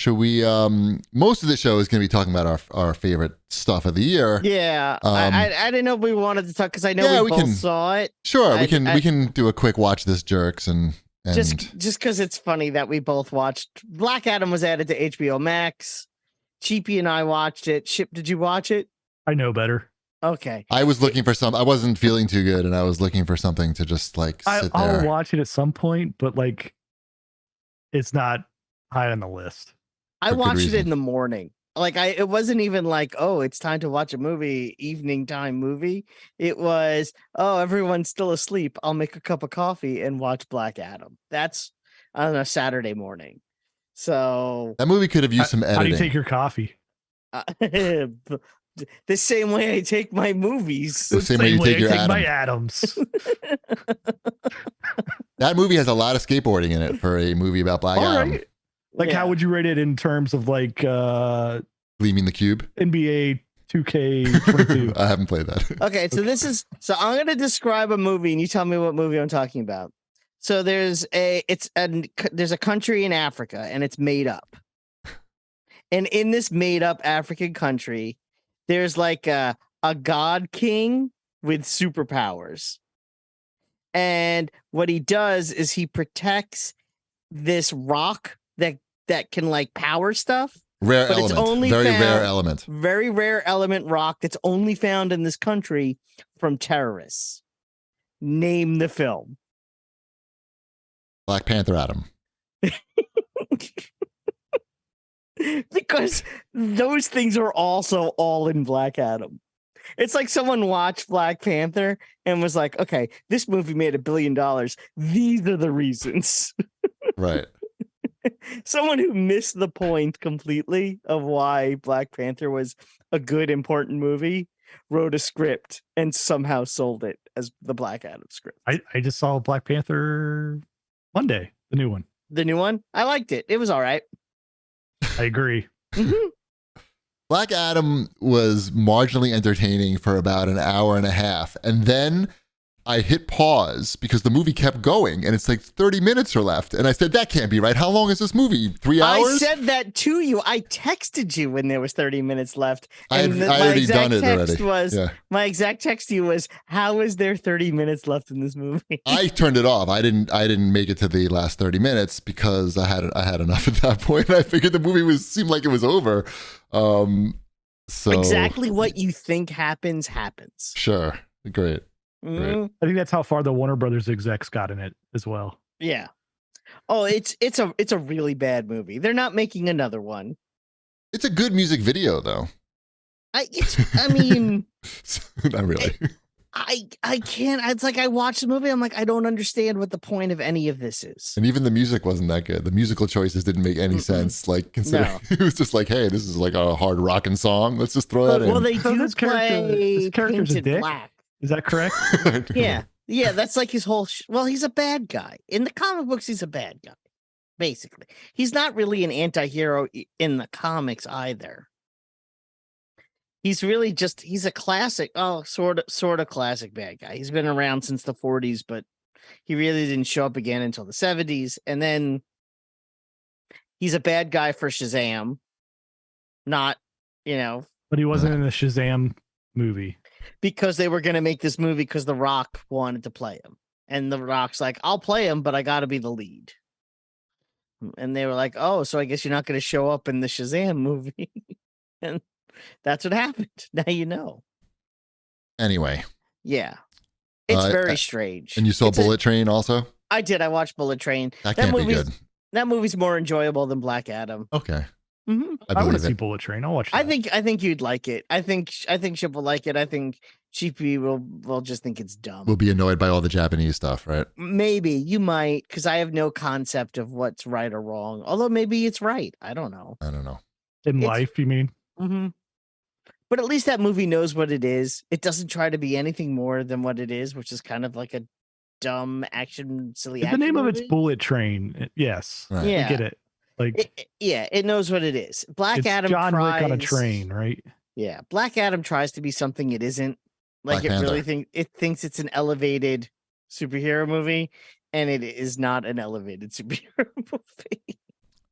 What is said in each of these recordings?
should we? Most of the show is going to be talking about our favorite stuff of the year. Yeah, I didn't know if we wanted to talk because I know we both saw it. Sure, we can do a quick watch this jerks and just because it's funny that we both watched. Black Adam was added to HBO Max. Cheapy and I watched it. Ship, did you watch it? I know better. Okay. I was looking for I wasn't feeling too good, and I was looking for something to just like sit there. I'll watch it at some point, but like, it's not high on the list. I watched it in the morning. Like it wasn't even like, oh, it's time to watch a movie, evening time movie. It was, oh, everyone's still asleep. I'll make a cup of coffee and watch Black Adam. That's on a Saturday morning. So that movie could have used some editing. How do you take your coffee? The same way I take my movies. The same way you take your my Adams. That movie has a lot of skateboarding in it for a movie about Black Adam. Right. Like, how would you rate it in terms of like Gleaming the Cube? NBA 2K22. I haven't played that. Okay, so I'm going to describe a movie and you tell me what movie I'm talking about. So there's a country in Africa and it's made up. And in this made up African country, there's like a god king with superpowers. And what he does is he protects this rock that can like power stuff. Rare element. It's only very rare element. Very rare element rock that's only found in this country from terrorists. Name the film. Black Panther Adam. Because those things are also all in Black Adam. It's like someone watched Black Panther and was like, okay, this movie made $1 billion. These are the reasons. Right. Someone who missed the point completely of why Black Panther was a good, important movie wrote a script and somehow sold it as the Black Adam script. I just saw Black Panther Monday, the new one. The new one? I liked it. It was all right. I agree. Mm-hmm. Black Adam was marginally entertaining for about an hour and a half. And then I hit pause because the movie kept going and it's like 30 minutes are left. And I said, that can't be right. How long is this movie? 3 hours? I said that to you. I texted you when there was 30 minutes left. And I already done it already. My exact text to you was, how is there 30 minutes left in this movie? I turned it off. I didn't make it to the last 30 minutes because I had enough at that point. I figured the movie seemed like it was over. So exactly what you think happens. Sure. Great. Mm-hmm. I think that's how far the Warner Brothers execs got in it as well. Yeah. Oh, it's a really bad movie. They're not making another one. It's a good music video, though. I mean, not really. I can't. It's like I watched the movie. I'm like, I don't understand what the point of any of this is. And even the music wasn't that good. The musical choices didn't make any sense. Like, considering it was just like, hey, this is like a hard rockin' song. Let's just throw that in. Well, they do play Painted Black. Is that correct? Yeah, that's like his whole. Well, he's a bad guy in the comic books. He's a bad guy, basically. He's not really an anti-hero in the comics either. He's really he's a classic, sort of classic bad guy. He's been around since the 40s, but he really didn't show up again until the 70s. And then he's a bad guy for Shazam. Not, But he wasn't in the Shazam movie. Because they were going to make this movie because The Rock wanted to play him. And The Rock's like, I'll play him, but I got to be the lead. And they were like, oh, so I guess you're not going to show up in the Shazam movie. And that's what happened. Now you know. Anyway. Yeah. It's very strange. And you saw Bullet Train also? I did. I watched Bullet Train. That can't be good. That movie's more enjoyable than Black Adam. Okay. Mm-hmm. I want to see Bullet Train. I'll watch that. I think you'd like it. I think Chip will like it. I think Cheapy will just think it's dumb. We'll be annoyed by all the Japanese stuff, right? Maybe you might, because I have no concept of what's right or wrong. Although maybe it's right. I don't know. In life, you mean? Mm-hmm. But at least that movie knows what it is. It doesn't try to be anything more than what it is, which is kind of like a dumb silly action The name movie. of it's Bullet Train. Yes. Right. Yeah. I get it. Like, it knows what it is. Black Adam John tries, Wick on a train, right? Yeah. Black Adam tries to be something it isn't. Like Black Panther. really thinks it's an elevated superhero movie, and it is not an elevated superhero movie.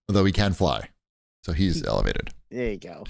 Although he can fly. So he's elevated. There you go.